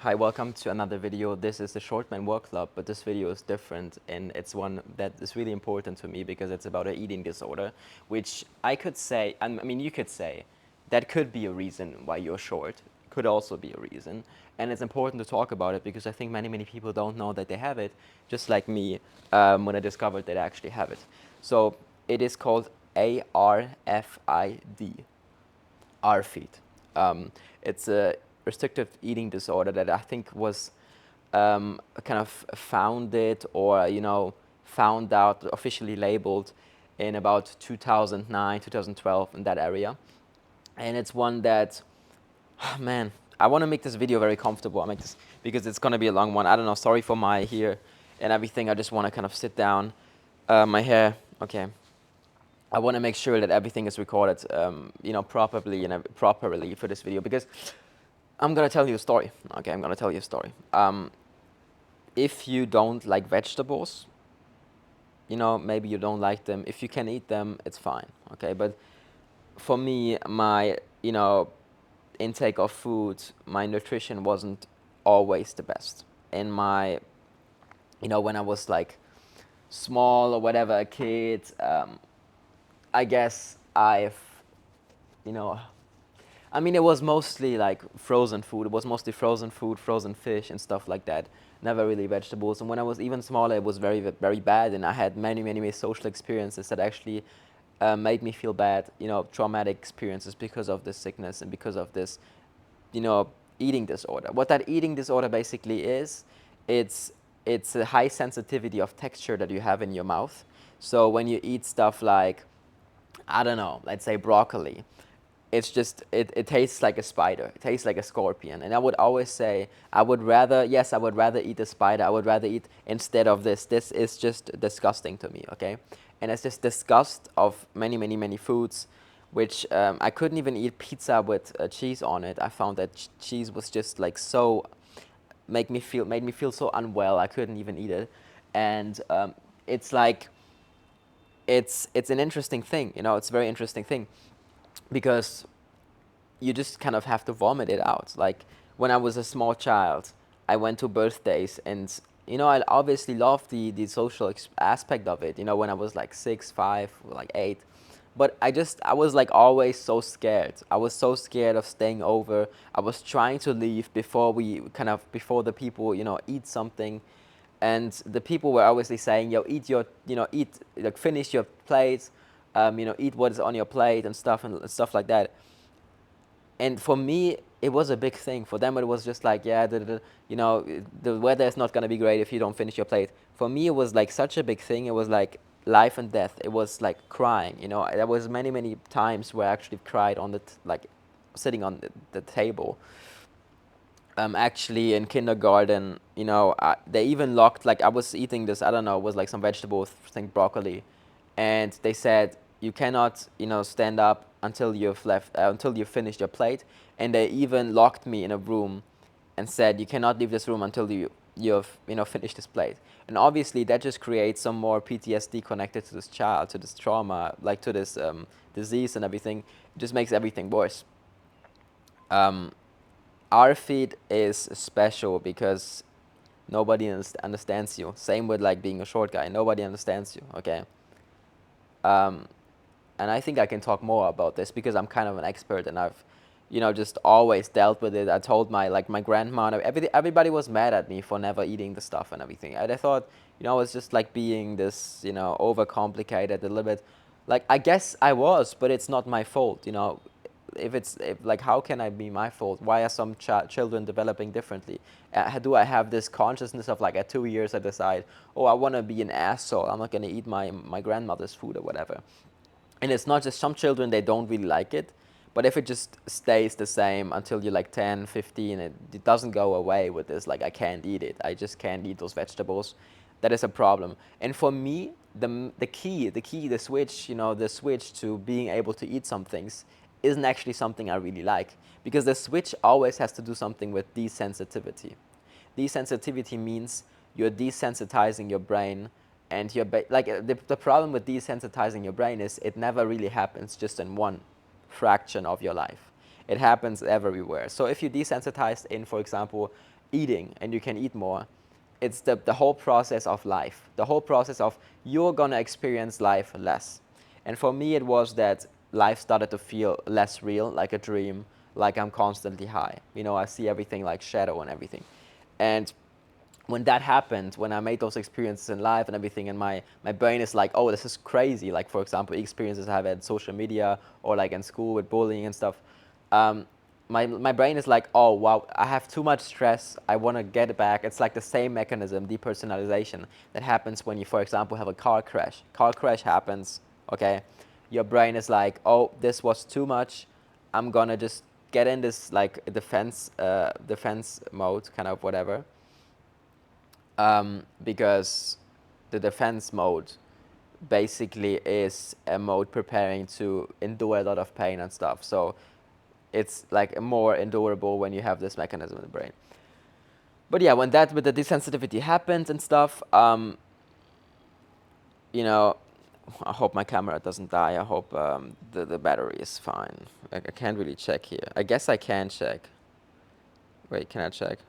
Hi, welcome to another video. This is the Short Man Work Club, but this video is different, and it's one that is really important to me because it's about an eating disorder, which I could say, I mean, you could say, that could be a reason why you're short, could also be a reason, and it's important to talk about it because I think many people don't know that they have it, just like me, when I discovered that I actually have it. So it is called ARFID. ARFID. It's a restrictive eating disorder that I think was kind of founded or found out, officially labeled in about 2009, 2012, in that area. And it's one that, man, I want to make this video very comfortable. I make this because it's going to be a long one. I don't know. Sorry for my hair and everything. I just want to kind of sit down. My hair. Okay. I want to make sure that everything is recorded, properly and properly for this video because I'm gonna tell you a story. Okay, I'm gonna tell you a story. If you don't like vegetables, maybe you don't like them. If you can eat them, it's fine. Okay, but for me, my intake of food, my nutrition wasn't always the best. In my, when I was like small or whatever, a kid, I guess you know, I mean, it was mostly like frozen food. It was mostly frozen food, frozen fish, and stuff like that. Never really vegetables. And when I was even smaller, it was very bad. And I had many social experiences that actually made me feel bad. Traumatic experiences because of this sickness and because of this, you know, eating disorder. What that eating disorder basically is, it's it's a high sensitivity of texture that you have in your mouth. So when you eat stuff like, I don't know, let's say broccoli, it's just it tastes like a spider. It tastes like a scorpion. And I would always say I would rather eat a spider. I would rather eat instead of this. This is just disgusting to me, okay? And it's just disgust of many foods, which I couldn't even eat pizza with cheese on it. I found that cheese was just like so made me feel so unwell. I couldn't even eat it. And it's like it's an interesting thing, it's a very interesting thing because you just kind of have to vomit it out. Like when I was a small child, I went to birthdays and I obviously loved the social aspect of it, when I was like 6, 5, like 8. But I was like always so scared. I was so scared of staying over. I was trying to leave before the people, eat something. And the people were obviously saying, yo, like finish your plate, eat what is on your plate and stuff like that. And for me, it was a big thing. For them, it was just like, yeah, the weather is not gonna be great if you don't finish your plate. For me, it was like such a big thing. It was like life and death. It was like crying. There was many times where I actually cried on like sitting on the table. Actually, in kindergarten, they even locked, like I was eating this, I don't know, it was like some vegetables, I think broccoli, and they said you cannot, stand up until you've finished your plate, and they even locked me in a room and said you cannot leave this room until you've finished this plate. And obviously that just creates some more PTSD connected to this child, to this trauma, like to this disease and everything. It just makes everything worse. Um, our feed is special because nobody understands you. Same with like being a short guy. Nobody understands you. Okay. Um, and I think I can talk more about this because I'm kind of an expert and I've, just always dealt with it. I told my grandma, everybody was mad at me for never eating the stuff and everything. And I thought, it's just like being this, overcomplicated a little bit. Like I guess I was, but it's not my fault. If like how can I be my fault? Why are some children developing differently? Do I have this consciousness of like at 2 years I decide, oh, I want to be an asshole, I'm not going to eat my grandmother's food or whatever. And it's not just some children, they don't really like it, but if it just stays the same until you're like 10, 15, it doesn't go away with this like I can't eat it, I just can't eat those vegetables, that is a problem. And for me, the switch, the switch to being able to eat some things isn't actually something I really like, because the switch always has to do something with desensitivity. Desensitivity means you're desensitizing your brain, and the problem with desensitizing your brain is it never really happens just in one fraction of your life. It happens everywhere. So if you desensitize in, for example, eating and you can eat more. It's the whole process of life, the whole process of you're gonna experience life less. And for me, it was that life started to feel less real, like a dream, like I'm constantly high. You know, I see everything like shadow and everything. And when that happened, when I made those experiences in life and everything, and my brain is like, oh, this is crazy. Like, for example, experiences I've had social media or like in school with bullying and stuff. Um, my brain is like, oh, wow, I have too much stress. I want to get it back. It's like the same mechanism, depersonalization, that happens when you, for example, have a car crash. Car crash happens, okay? Your brain is like, oh, this was too much. I'm going to just get in this like defense mode, kind of whatever. Because the defense mode basically is a mode preparing to endure a lot of pain and stuff. So it's like more endurable when you have this mechanism in the brain. But yeah, when that with the desensitivity happened and stuff, you know, I hope my camera doesn't die. I hope the battery is fine. I can't really check here. I guess I can check. Wait, can I check?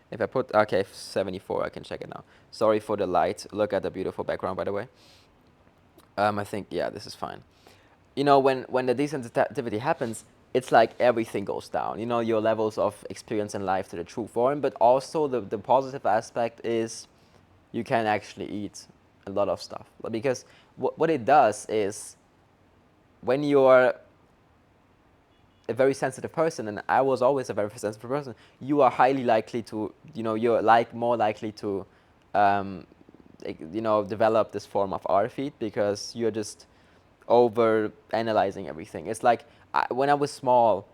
If I put, okay, 74, I can check it now. Sorry for the light. Look at the beautiful background, by the way. I think, yeah, this is fine. You know, when the desensitivity happens, it's like everything goes down. You know, your levels of experience in life to the true form, but also the positive aspect is you can actually eat a lot of stuff. Because what it does is when you're a very sensitive person, and I was always a very sensitive person, you are highly likely to, you know, you're like more likely to, you know, develop this form of ARFID because you're just over analyzing everything. It's like when I was small,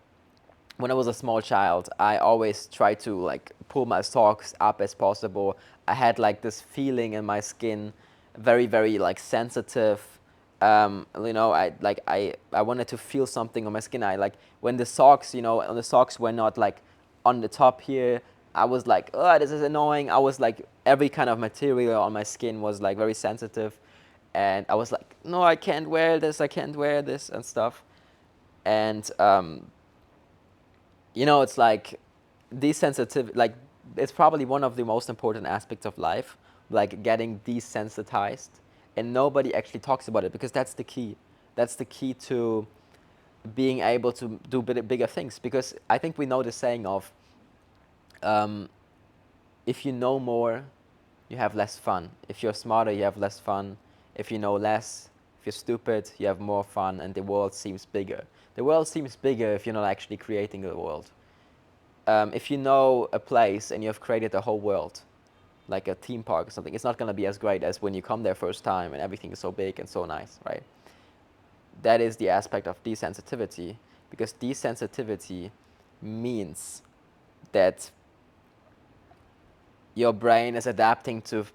when I was a small child, I always tried to like pull my socks up as possible. I had like this feeling in my skin, very, very like sensitive. You know, I wanted to feel something on my skin. I like when the socks, you know, the socks were not like on the top here. I was like, oh, this is annoying. I was like, every kind of material on my skin was like very sensitive, and I was like, no, I can't wear this. I can't wear this and stuff. And you know, it's like desensitive, like it's probably one of the most important aspects of life, like getting desensitized, and nobody actually talks about it because that's the key. That's the key to being able to do bigger things. Because I think we know the saying of, um, if you know more, you have less fun. If you're smarter, you have less fun. If you know less, if you're stupid, you have more fun, and the world seems bigger. The world seems bigger if you're not actually creating the world. If you know a place and you have created a whole world, like a theme park or something, it's not going to be as great as when you come there first time and everything is so big and so nice, right? That is the aspect of desensitivity, because desensitivity means that your brain is adapting to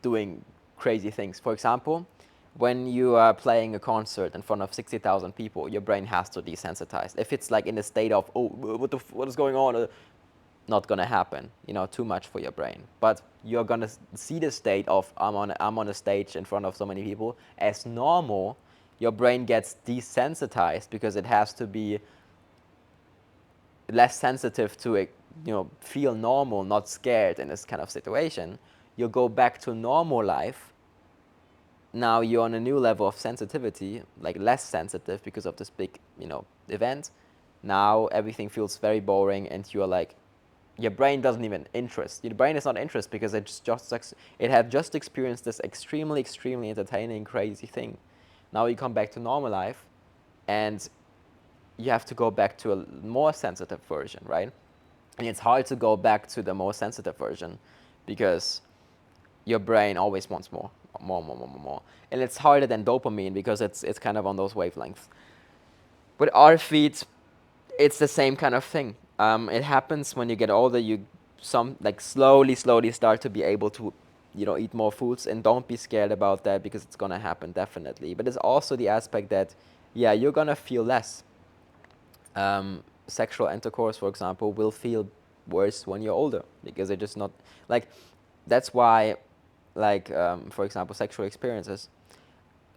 doing crazy things. For example, when you are playing a concert in front of 60,000 people, your brain has to desensitize. If it's like in a state of, oh, what is going on? Not gonna happen, you know, too much for your brain. But you're gonna see the state of, I'm on a stage in front of so many people as normal. Your brain gets desensitized because it has to be less sensitive to it, you know, feel normal, not scared in this kind of situation. You go back to normal life. Now you're on a new level of sensitivity, like less sensitive because of this big, you know, event. Now everything feels very boring, and you're like, your brain doesn't even interest. Your brain is not interested because it had just experienced this extremely, extremely entertaining, crazy thing. Now you come back to normal life, and you have to go back to a more sensitive version, right? And it's hard to go back to the more sensitive version because your brain always wants more, more, more, more, more, more. And it's harder than dopamine because it's kind of on those wavelengths. With ARFID, it's the same kind of thing. It happens when you get older. You slowly start to be able to, you know, eat more foods, and don't be scared about that because it's gonna happen definitely. But it's also the aspect that, yeah, you're gonna feel less. Sexual intercourse, for example, will feel worse when you're older because they're just not like. That's why, like for example, sexual experiences.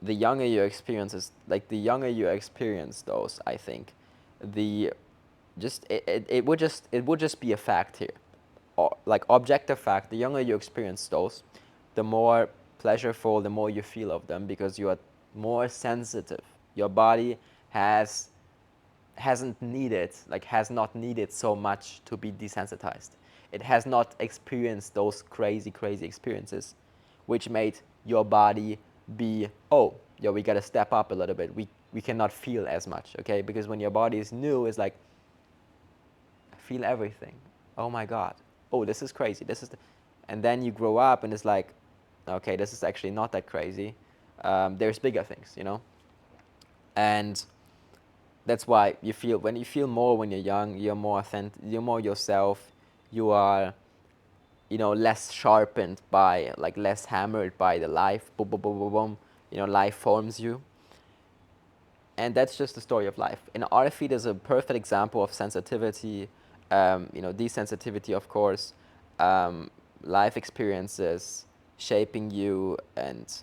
The younger you experiences, like the younger you experience those, I think, the just it would just be a fact here. like objective fact, the younger you experience those, the more pleasureful, the more you feel of them, because you are more sensitive. Your body has has not needed so much to be desensitized. It has not experienced those crazy, crazy experiences, which made your body be, oh, yeah, we gotta step up a little bit. We cannot feel as much, okay? Because when your body is new, it's like, I feel everything. Oh my God. Oh, this is crazy. And then you grow up and it's like, okay, this is actually not that crazy. There's bigger things, you know? And that's why when you feel more when you're young, you're more authentic, you're more yourself, you are, less sharpened by, like less hammered by the life, boom, boom, boom, boom, boom, life forms you. And that's just the story of life. And ARFID is a perfect example of sensitivity, desensitivity, of course, life experiences shaping you, and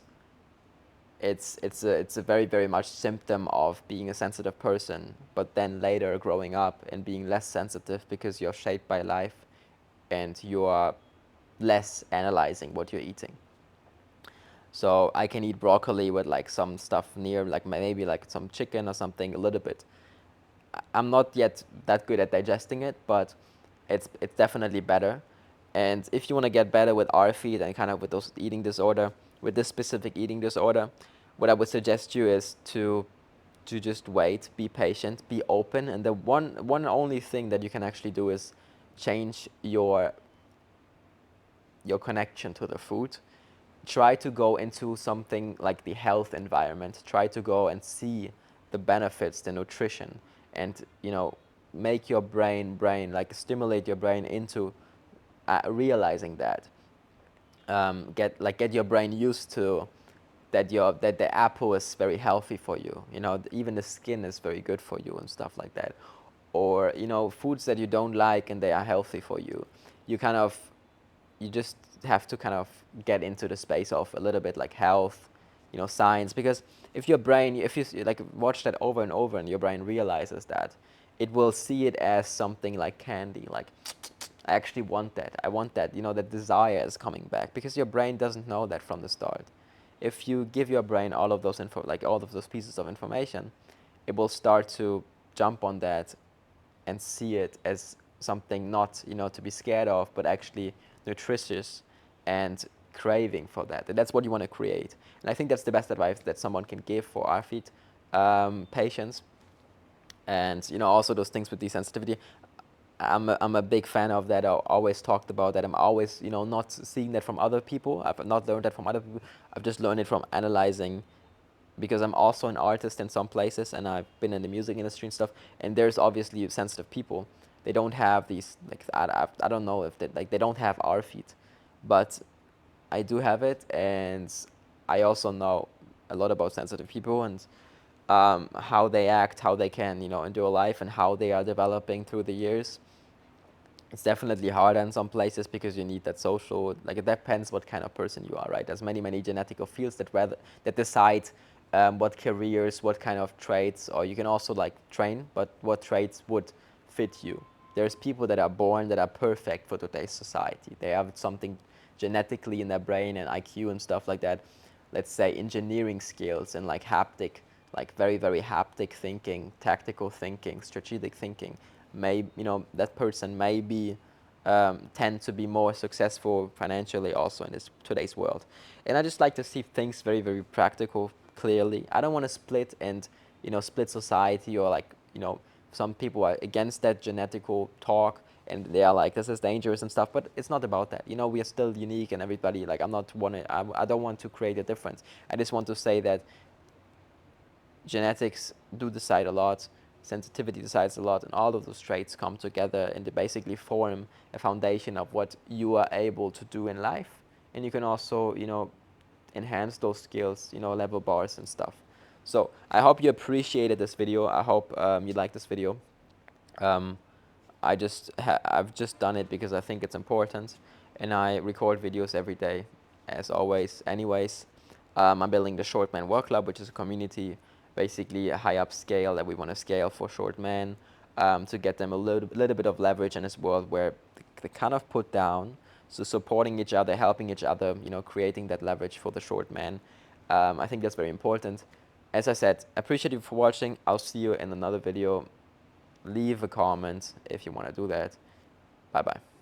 it's a very, very much symptom of being a sensitive person, but then later growing up and being less sensitive because you're shaped by life and you are less analyzing what you're eating. So I can eat broccoli with like some stuff near, like maybe like some chicken or something, a little bit. I'm not yet that good at digesting it, but it's definitely better. And if you want to get better with ARFID and kind of with those eating disorder, with this specific eating disorder, what I would suggest you is to just wait, be patient, be open, and the one only thing that you can actually do is change your connection to the food. Try to go into something like the health environment. Try to go and see the benefits, the nutrition, and make your brain like stimulate your brain into realizing that. Get your brain used to that the apple is very healthy for you. Even the skin is very good for you and stuff like that. Or foods that you don't like and they are healthy for you. You just have to kind of get into the space of a little bit like health, science. Because if you like watch that over and over, and your brain realizes that, it will see it as something like candy, like, I actually want that. I want that. That desire is coming back, because your brain doesn't know that from the start. If you give your brain all of those all of those pieces of information, it will start to jump on that and see it as something not, to be scared of, but actually nutritious and craving for that. And that's what you want to create. And I think that's the best advice that someone can give for ARFID patients. And also those things with desensitivity. I'm a big fan of that. I always talked about that. I'm always, not seeing that from other people. I've not learned that from other people. I've just learned it from analyzing, because I'm also an artist in some places, and I've been in the music industry and stuff. And there's obviously sensitive people. They don't have these, like, I don't know if they don't have ARFID, but I do have it, and I also know a lot about sensitive people, and how they act, how they can, endure life, and how they are developing through the years. It's definitely harder in some places because you need that social, like, it depends what kind of person you are, right? There's many genetical fields that decide what careers, what kind of traits, or you can also like train, but what traits would fit you. There's people that are born that are perfect for today's society. They have something genetically in their brain and IQ and stuff like that. Let's say engineering skills and like haptic, like very, very haptic thinking, tactical thinking, strategic thinking. That person may be tend to be more successful financially also in this today's world. And I just like to see things very, very practical, clearly. I don't want to split and split society, or like some people are against that genetical talk, and they are like, this is dangerous and stuff, but it's not about that. We are still unique, and everybody, like, I don't want to create a difference. I just want to say that genetics do decide a lot, sensitivity decides a lot, and all of those traits come together and they basically form a foundation of what you are able to do in life. And you can also, enhance those skills, level bars and stuff. So I hope you appreciated this video. I hope you liked this video. Um, I've just done it because I think it's important, and I record videos every day, as always. Anyways, I'm building the Short Man Work Club, which is a community, basically a high up scale that we want to scale for short men, to get them a little bit of leverage in this world where the kind of put down, so supporting each other, helping each other, you know, creating that leverage for the short man. I think that's very important. As I said, appreciate you for watching. I'll see you in another video. Leave a comment if you want to do that. Bye bye.